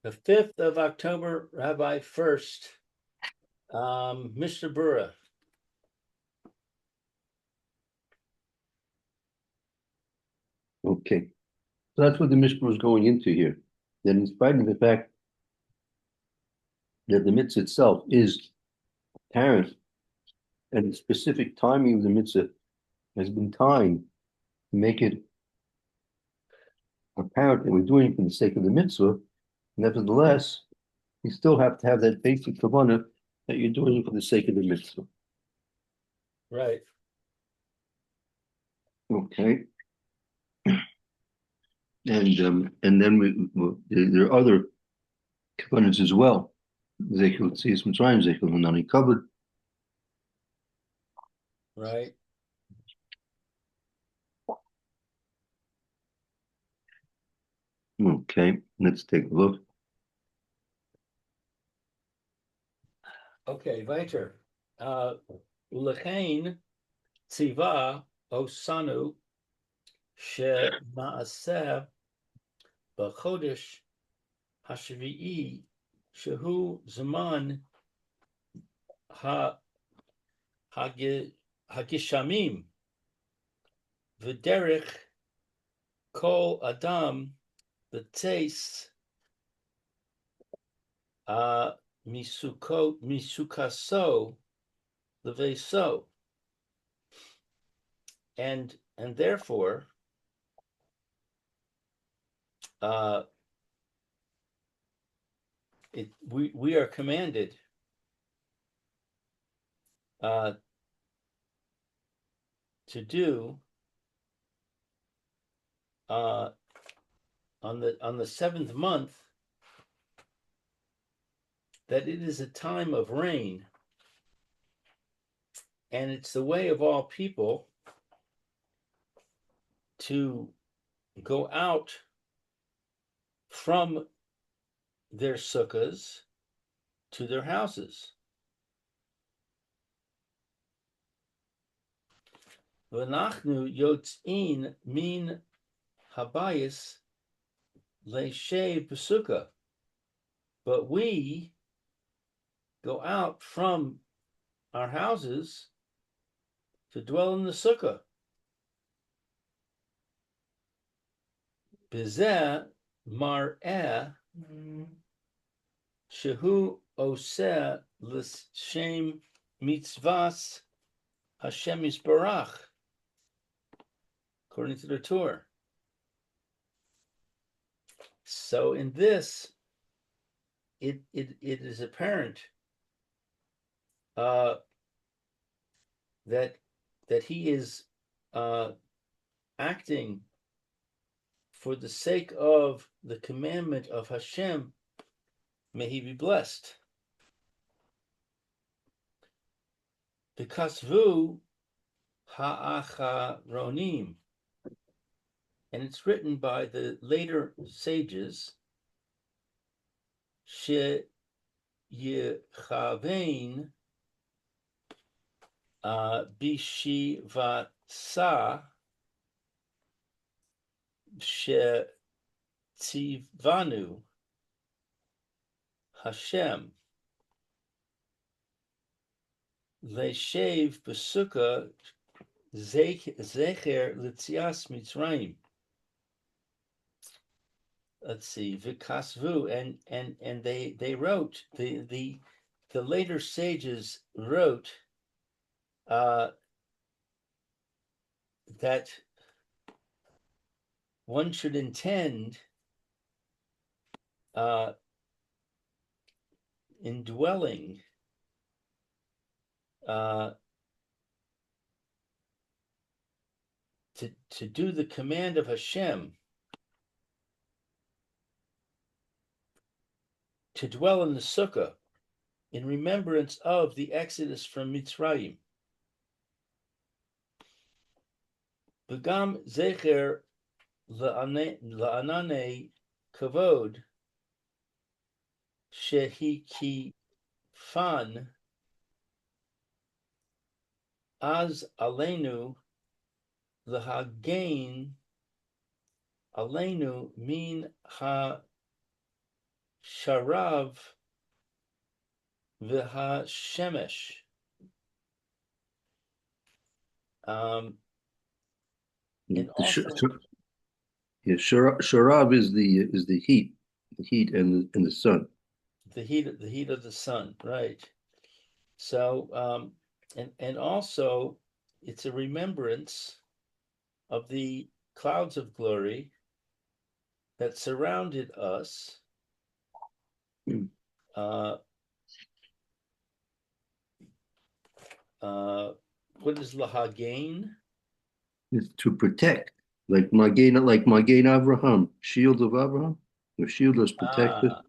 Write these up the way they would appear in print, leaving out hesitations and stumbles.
The 5th of October, Rabbi Furst, Mr. Berura. Okay. So that's what the Mishna was going into here. That in spite of the fact that the mitzvah itself is apparent and the specific timing of the mitzvah has been timed to make it apparent that we're doing it for the sake of the mitzvah, nevertheless, you still have to have that basic kavanah that you're doing it for the sake of the mitzvah. Right. Okay. And then there are other kavanahs as well. Zekel Tzias Mitzrayim, Zekel Hanani covered. Right. Okay, let's take a look. Okay, weiter. Ulechein tziva osanu she'maaseh b'chodesh hashvi'i shehu zaman hagishamim v'derech kol adam b'teis misukaso leveso, and therefore we are commanded to do on the 7th month, that it is a time of rain, and it's the way of all people to go out from their sukkahs to their houses. V'nachnu yotzin min habayis le'shev b'sukkah, but we go out from our houses to dwell in the sukkah. Bizeh mar'eh shehu oseh l'shem mitzvahs Hashem Yisbarach, according to the Torah. So in this, it is apparent that he is acting for the sake of the commandment of Hashem. May he be blessed. V'kasvu ha'acharonim, and it's written by the later sages, she yechavein bishivasa she tzivanu Hashem le'shev b'sukkah zecher l'tzias Mitzrayim. Let's see, Vikasvu, and they wrote, the later sages wrote that one should intend in dwelling to do the command of Hashem, to dwell in the sukkah in remembrance of the exodus from Mitzrayim. V'gam zecher la'anane kavod shehikifan az aleinu l'hagain aleinu min sharav v'hashemesh. And also Yeah, sharab is the heat and the sun. the heat of the sun, right? So and also it's a remembrance of the clouds of glory that surrounded us. Uh, what is lahagain? It's to protect, like Magain Abraham, shield of Abraham, the shield us protect us.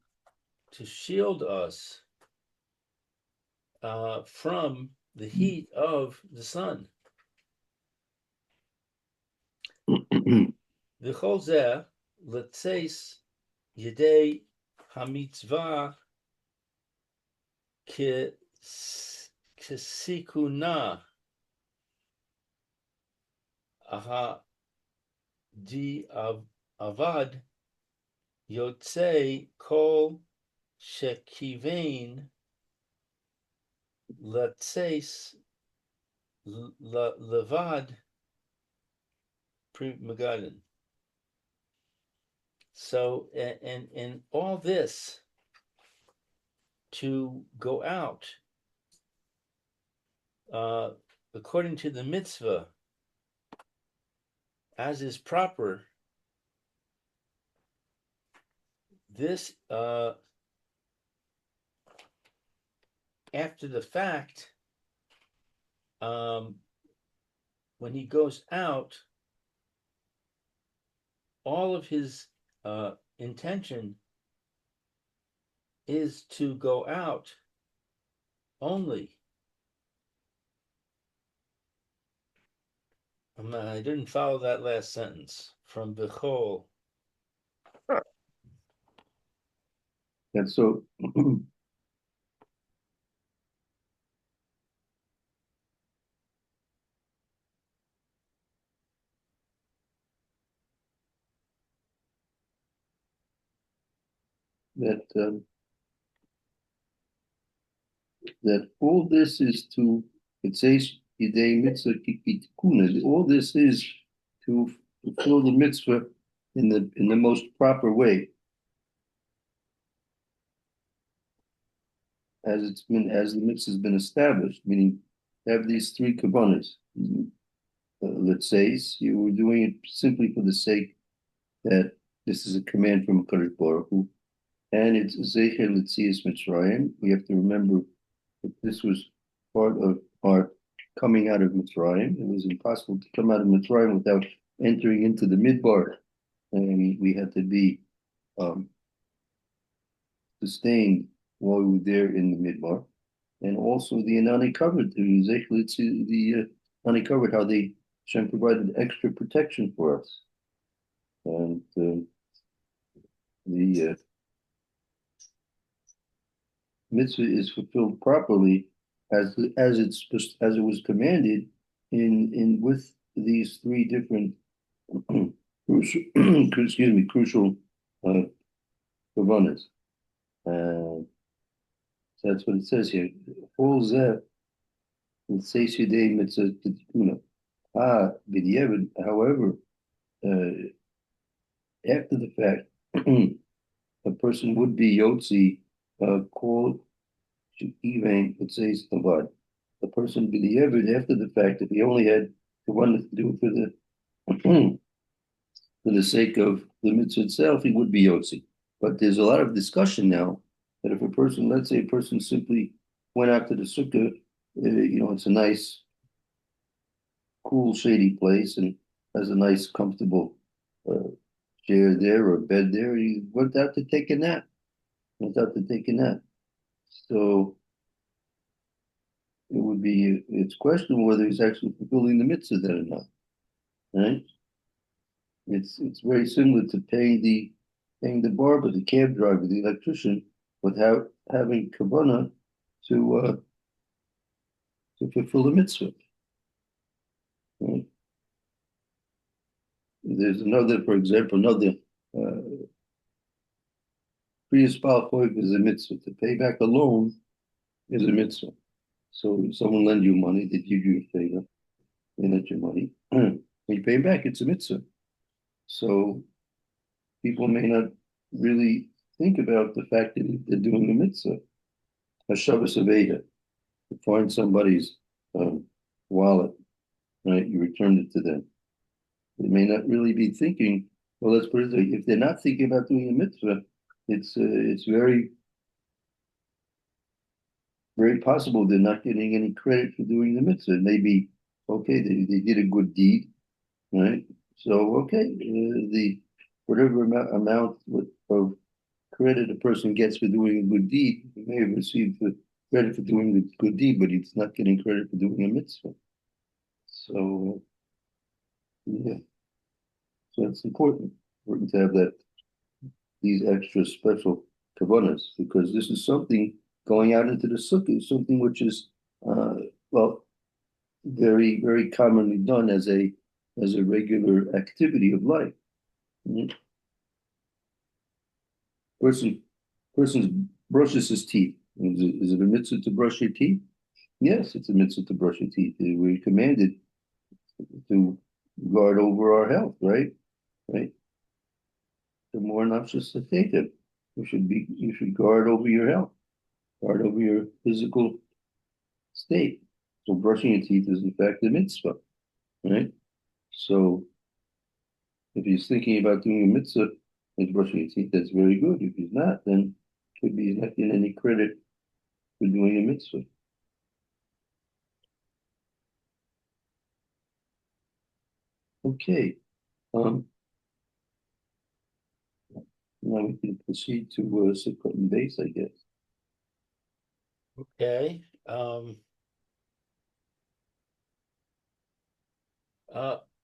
To shield us from the heat of the sun. V'chol zeh letzeis yedei hamitzvah kesikuna aha di avad yotzei kol shekivein letzeis levad pri megadan. So and all this to go out according to the mitzvah as is proper. This after the fact, when he goes out, all of his intention is to go out only. I didn't follow that last sentence from Bechol. And so that that all this is to, it says Yidei mitzvah kitikuna. All this is to fulfill the mitzvah in the most proper way, as the mitzvah has been established, meaning have these three kavanas. Let's say you were doing it simply for the sake that this is a command from Kadosh Baruch Hu, and it's Zecher L'tzias Mitzrayim. We have to remember that this was part of our coming out of Mitzrayim. It was impossible to come out of Mitzrayim without entering into the Midbar, and we had to be sustained while we were there in the Midbar. And also the Anani covered the Anani covered how they Hashem provided extra protection for us, and the mitzvah is fulfilled properly as it was commanded in with these three different crucial crucial kavanas. So that's what it says here. All that it says today mitzvah tikkuna. However, after the fact, a person would be yotzi called to even it says avad. The person b'diavad after the fact, if he only had the one to do it for the for the sake of the mitzvah itself, he would be yotzi. But there's a lot of discussion now that if a person, let's say a person simply went out to the sukkah, it's a nice, cool, shady place and has a nice, comfortable chair there or bed there. He went out to take a nap. So it's questionable whether he's actually fulfilling the mitzvah there or not. Right? It's very similar to paying the barber, the cab driver, the electrician, without having kavanah to fulfill the mitzvah. Right? There's for example, another Priyaspal Choiv is a mitzvah. To pay back a loan is a mitzvah. So if someone lends you money, they give you a favor, they lend you money. When you pay back, it's a mitzvah. So people may not really think about the fact that they're doing a mitzvah. Hashavas Aveda, you find somebody's wallet, right? You returned it to them. They may not really be thinking, well, let's put it this way, if they're not thinking about doing a mitzvah, it's very, very possible they're not getting any credit for doing the mitzvah. Maybe, okay, they did a good deed, right? So, okay, the whatever amount of credit a person gets for doing a good deed, he may have received the credit for doing the good deed, but he's not getting credit for doing a mitzvah. So, yeah, so it's important to have that these extra special kavanas because this is something going out into the sukkah, something which is well very very commonly done as a regular activity of life. Mhm. Person brushes his teeth. Is it a mitzvah to brush your teeth? Yes, it's a mitzvah to brush your teeth. We're commanded to guard over our health, right? Right. The more nafshas taken, you should guard over your health, guard over your physical state. So brushing your teeth is in fact a mitzvah, right? So if he's thinking about doing a mitzvah and brushing your teeth, that's very good. If he's not, then could be he's not getting any credit for doing a mitzvah. Okay. Now we can proceed to Sukkot and base, I guess. Okay.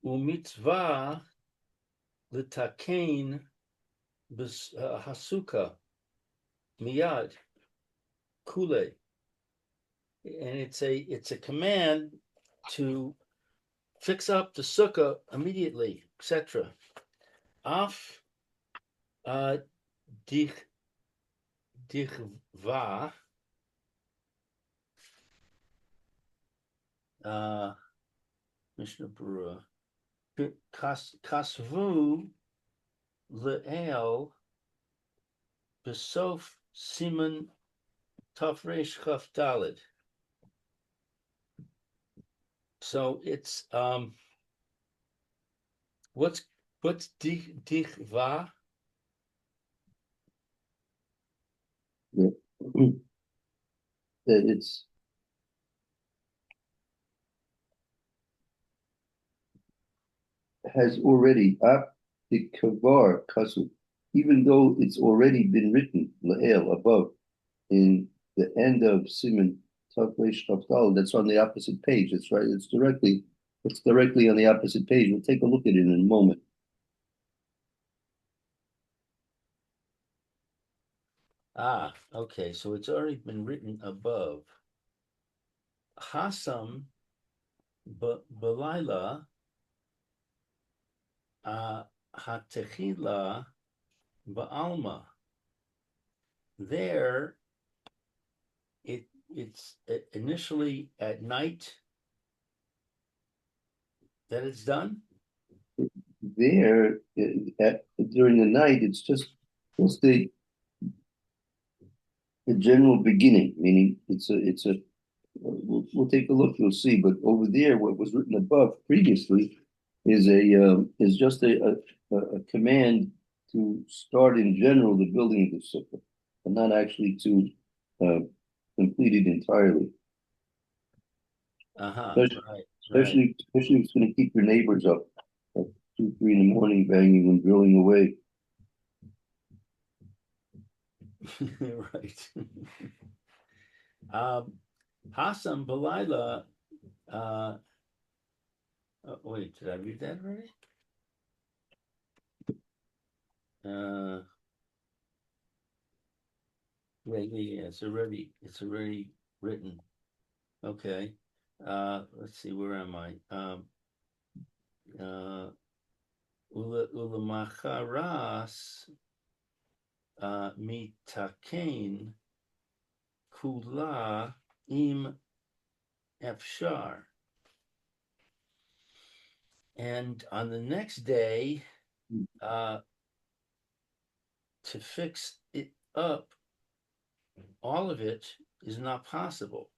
Umitzvah litakein hasuka miyad kule, and it's a command to fix up the sukkah immediately, etc. Af dichva Mishna Berura kasvu le'el besof siman tafresh chaf dalid. So it's what's dichva? Yeah. That it's has already up the kavar kasu, even though it's already been written la'el above in the end of Simon Tafresh Kaftal. That's on the opposite page. That's right. It's directly on the opposite page. We'll take a look at it in a moment. Okay. So it's already been written above. Hasam Belila Hatechila Baalma. There, it's initially at night that it's done. There, during the night, it's just the general beginning, meaning it's a we'll take a look, you'll see. But over there, what was written above previously is just a command to start in general the building of the sukkah, and not actually to uh, complete it entirely. Especially, Right. especially if it's going to keep your neighbors up at 2, 3 in the morning, banging and drilling away. Right. Hasam Belila. Wait, did I read that already? Wait, yeah, it's already written. Okay. Let's see, where am I? Ulamacharas mitakein kula im efshar. And on the next day, to fix it up, all of it is not possible.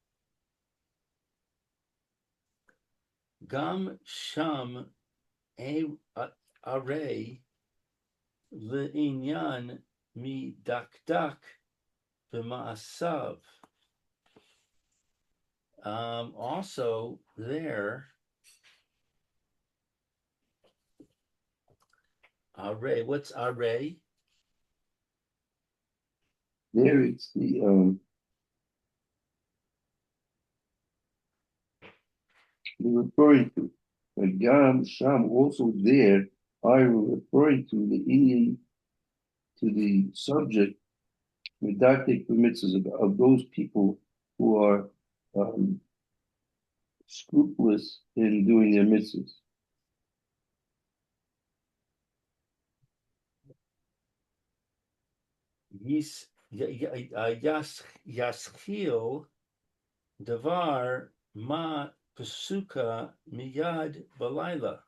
Gam sham array le'inyan mi dakdak b'ma'asav. Also there, array. What's array? There it's the we're referring to. But Gam Sham also there are referring to the Indian to the subject didactic mitzvahs of those people who are scrupulous in doing their mitzvahs. Yaschil davar ma pesuka miyad balayla.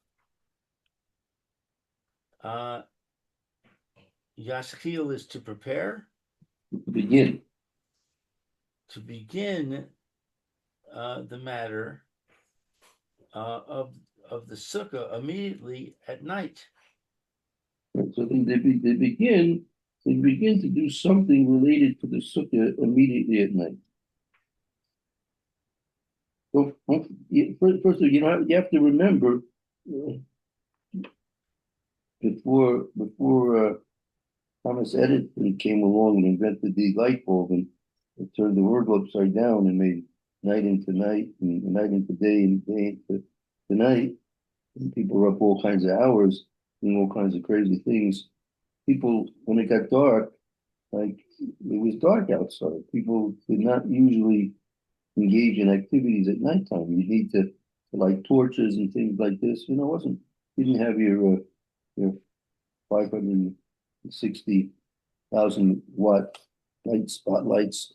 Yaschil is to prepare. Begin. To begin the matter of the sukkah immediately at night. So they begin to do something related to the sukkah immediately at night. So first of all, you have to remember before Thomas Edison came along and invented the light bulb and it turned the world upside down and made night into night and night into day and day into night. And people were up all kinds of hours doing all kinds of crazy things. People, when it got dark, like it was dark outside. People did not usually engage in activities at nighttime. You need to light torches and things like this. You know, you didn't have your 560,000 watt light spotlights,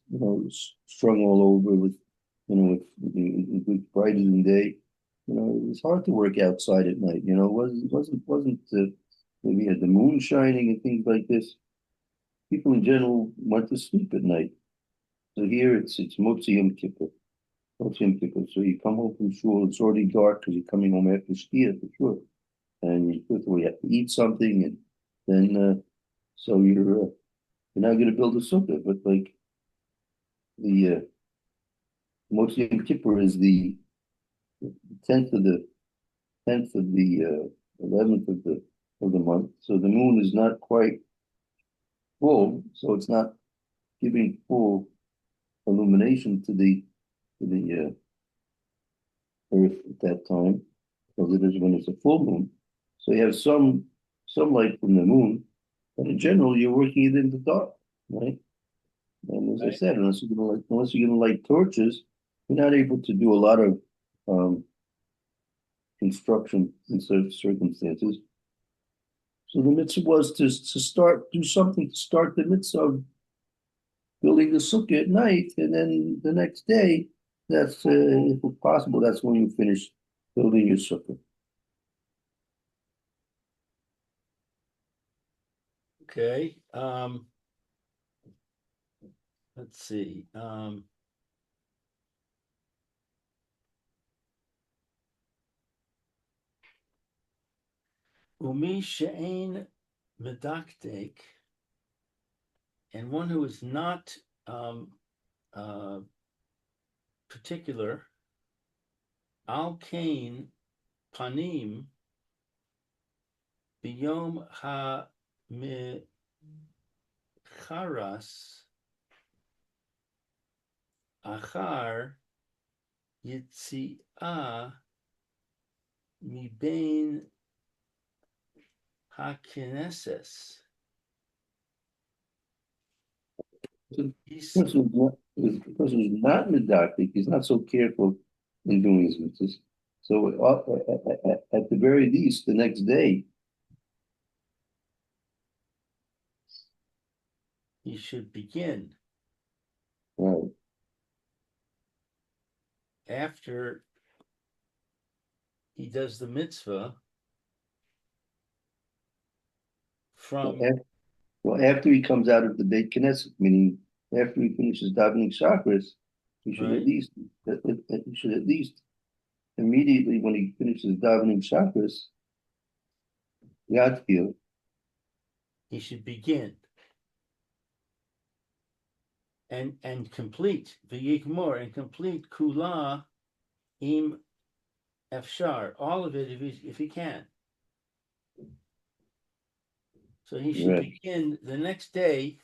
strung all over with brighter than day. It was hard to work outside at night. It wasn't maybe had the moon shining and things like this. People in general went to sleep at night. So here it's Motzi Yom Kippur. Motzi Yom Kippur. So you come home from shul, it's already dark because you're coming home after Shkia for sure. And you have to eat something, and then so you're not going to build a sukkah, but like the Motzi Yom Kippur is the 11th of the month. So the moon is not quite full, so it's not giving full illumination to the earth at that time, as it is when it's a full moon. So you have some light from the moon, but in general you're working it in the dark, right? And as I said, unless you're gonna light torches, you're not able to do a lot of construction in certain circumstances. So the mitzvah was to do something to start the mitzvah of building the sukkah at night, and then the next day, that's if possible, that's when you finish building your sukkah. Okay. Let's see. Umi she'ein medaktek, and one who is not particular, al kain panim biyom ha mecharas achar yitziah mibein hakineses. The person who's not medactic, he's not so careful in doing his mitzvahs. So at the very least, the next day, he should begin Right. after he does the mitzvah Well, from af- well, after he comes out of the Beit Knesset, meaning after he finishes davening chakras, he should at right. least he should at least immediately when he finishes davening chakras, Yadkil, He should begin and complete v'yigmor and complete kula im efshar, all of it if he can. So he should right, begin the next day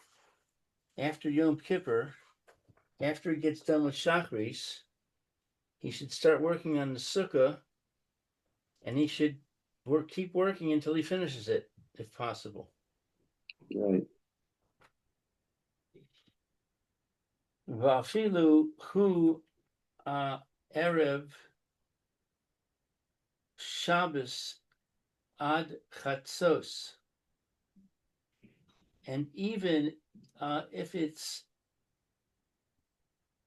after Yom Kippur, after he gets done with Shachris, he should start working on the sukkah, and he should keep working until he finishes it, if possible. right, Vafilu hu erev Shabbos ad chatzos, and even if it's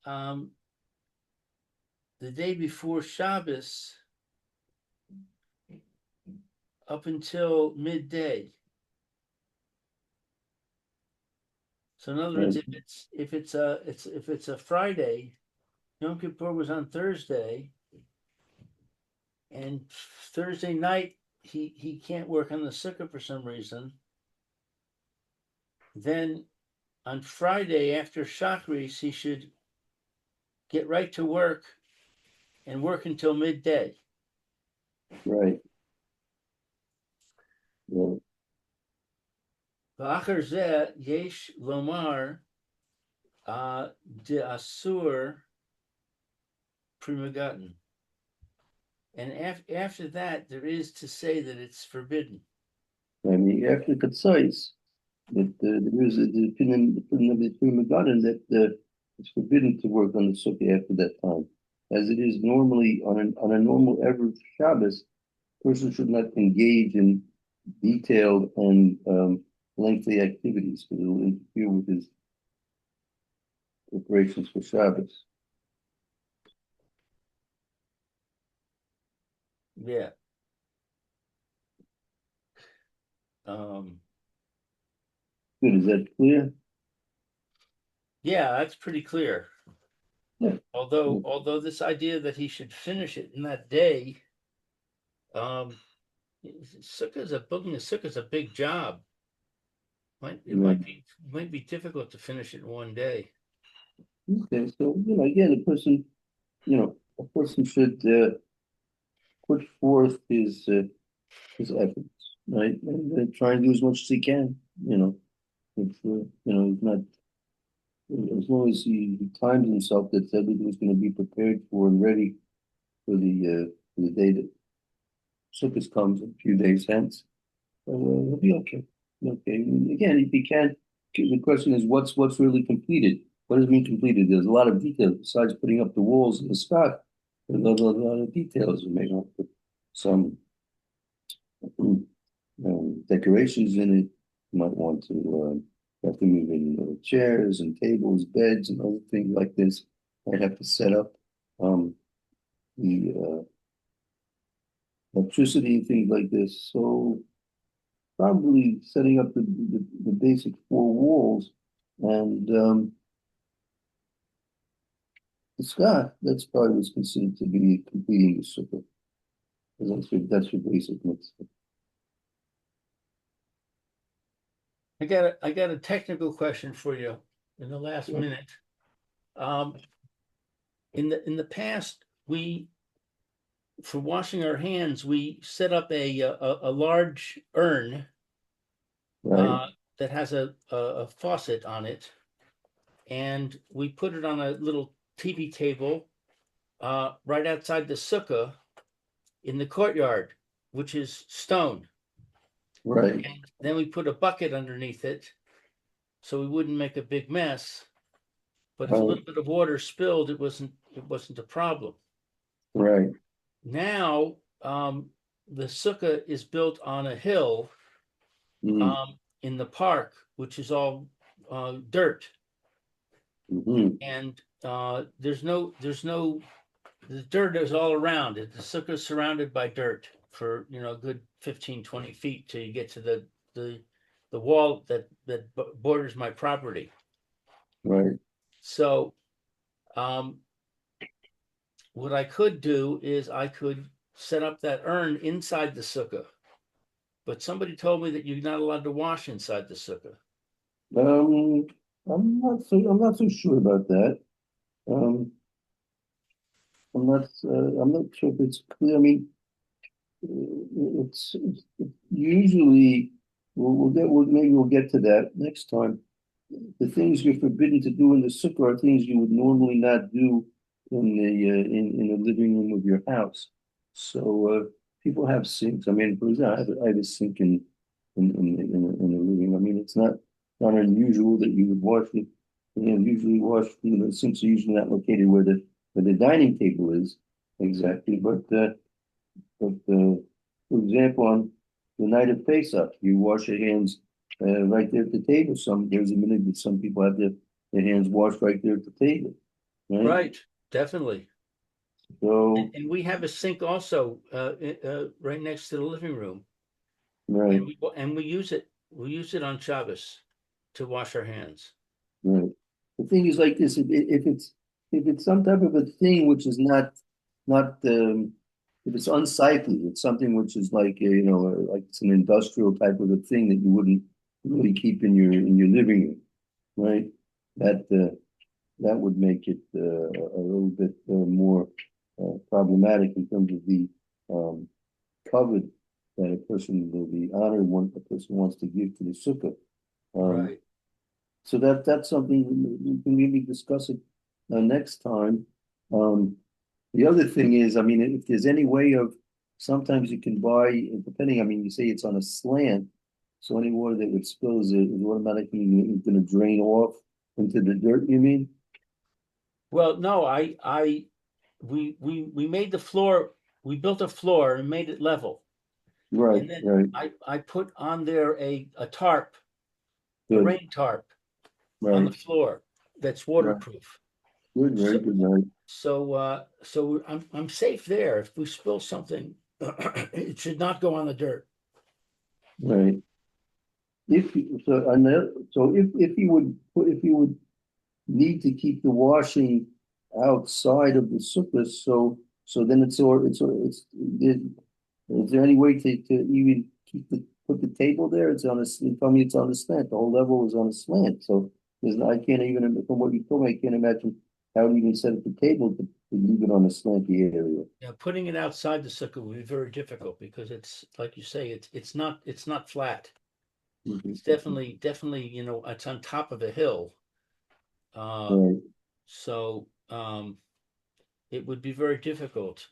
the day before Shabbos up until midday. So in other words, right, if it's a Friday, Yom Kippur was on Thursday, and Thursday night he can't work on the sukkah for some reason. Then on Friday after Shachris, he should get right to work and work until midday. right, right. V'achar zeh yesh lomar de asur primagotten. And after that, there is to say that it's forbidden. I mean, after Katsais, that there is the opinion of the Prima Garden that it's forbidden to work on the sukkah after that time, as it is normally on a normal Erev Shabbos, person should not engage in detailed and lengthy activities because it will interfere with his preparations for Shabbos. Yeah. Um, Good, is that clear? yeah, that's pretty clear. Yeah. Although this idea that he should finish it in that day, um, building a sukkah is a big job. It Yeah. might be difficult to finish it in one day. Okay, so again, a person should put forth his efforts, right, and try and do as much as he can. If he's not, as long as he times himself that everything's going to be prepared for and ready for the day that Sukkot comes a few days hence, he'll be okay. Okay. And again, if he can't, the question is what's really completed? What does it mean completed? There's a lot of details besides putting up the walls and the stuff. There's a lot of details. You may want to put some decorations in it. You might want to have to move in chairs and tables, beds, and other things like this. Might have to set up the electricity and things like this. So probably setting up the basic four walls and the sky. That's probably what's considered to be completing the sukkah. Because that's your basic mitzvah. I got a technical question for you in the last minute. Um, in the past, we for washing our hands, we set up a large urn Right, that has a faucet on it, and we put it on a little TV table right outside the sukkah in the courtyard, which is stone. right, And then we put a bucket underneath it so we wouldn't make a big mess. But if a right, little bit of water spilled, it wasn't a problem. right. Now the sukkah is built on a hill Mm, in the park, which is all dirt, Mhm. and the dirt is all around it. The sukkah is surrounded by dirt for a good 15, 20 feet till you get to the the wall that borders my property. Right. So um, what I could do is I could set up that urn inside the sukkah, but somebody told me that you're not allowed to wash inside the sukkah. Um, I'm not so sure about that. Um, I'm not sure if it's clear. I mean, it's usually maybe we'll get to that next time. The things you're forbidden to do in the sukkah are things you would normally not do in the living room of your house. So people have sinks. I mean, for example, I have a sink in the living room. I mean, it's not unusual that you would wash it. Usually wash. Sinks are usually not located where the dining table is exactly, but for example, on the night of Pesach, you wash your hands right there at the table. There's a minute that some people have their hands washed right there at the table, right? Right, definitely. So, And we have a sink also right next to the living room, right, and we use it. We use it on Shabbos to wash our hands. right. The thing is like this: if it's some type of a thing which is not if it's unsightly, it's something which is like like it's an industrial type of a thing that you wouldn't really keep in your living room, right? That that would make it a little bit more problematic in terms of the um, covet that the honor a person wants to give to the sukkah. Um, Right. so that's something we can maybe discuss it next time. Um, the other thing is, I mean, if there's any way of, sometimes you can buy, depending, I mean, you say it's on a slant, so any water that would spill is automatically going to drain off into the dirt, you mean? Well, no, we made the floor. We built a floor and made it level, Right, and then right, I put on there a tarp, a good, rain tarp on the right, floor that's right, waterproof. good, very So good, right, so I'm safe there. If we spill something, it should not go on the dirt. right. So if you would need to keep the washing outside of the sukkah, so then is there any way to even put the table there? You told me it's on a slant. The whole level is on a slant. So I can't even, from what you told me, I can't imagine how to even set up the table to leave it on a slanty area. Now, putting it outside the sukkah would be very difficult because it's like you say, it's not flat. It's Mhm. definitely it's on top of a hill. Uh, Right. so it would be very difficult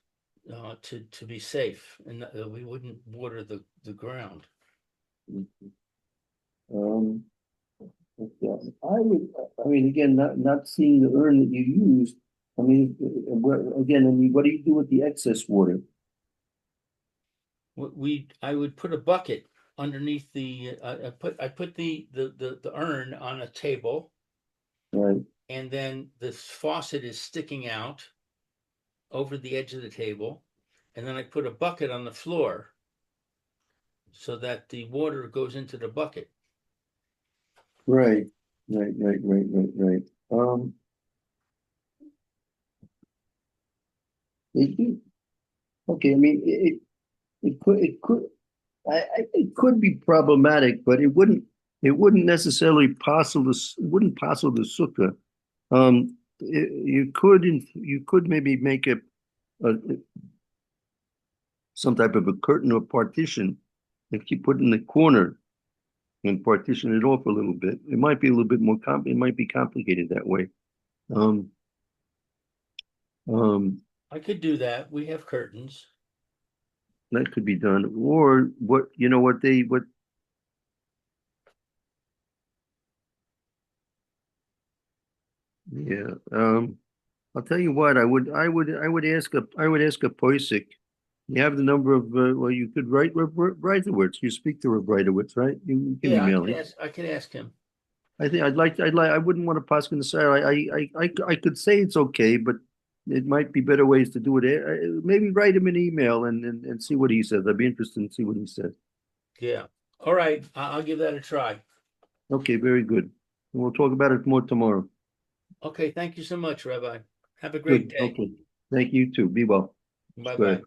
to be safe, and we wouldn't water the ground. Um, yeah, I mean, again, not seeing the urn that you used. I mean, again, I mean, what do you do with the excess water? I would put a bucket underneath the I put the urn on a table, Right, and then the faucet is sticking out over the edge of the table, and then I put a bucket on the floor so that the water goes into the bucket. right, right. They do. Okay, I mean, it could be problematic, but it wouldn't necessarily it wouldn't the sukkah. You could maybe make a some type of a curtain or partition if you put it in the corner and partition it off a little bit. It might be a little bit more it might be complicated that way. Um, um, I could do that. We have curtains. that could be done. Or what yeah. I'll tell you what, I would ask a Poisik. You have the number of well, you could write Reitowitz. You speak to Reitowitz, right? You can Yeah, email him. I could ask him. I think I wouldn't want to pass on the side. I could say it's okay, but it might be better ways to do it. Maybe write him an email and see what he says. I'd be interested in see what he says. Yeah. All right, I'll give that a try. Okay, very good. We'll talk about it more tomorrow. Okay, thank you so much, Rabbi. Have a great Good. day. Okay. Thank you too. Be well. Go Bye-bye. ahead.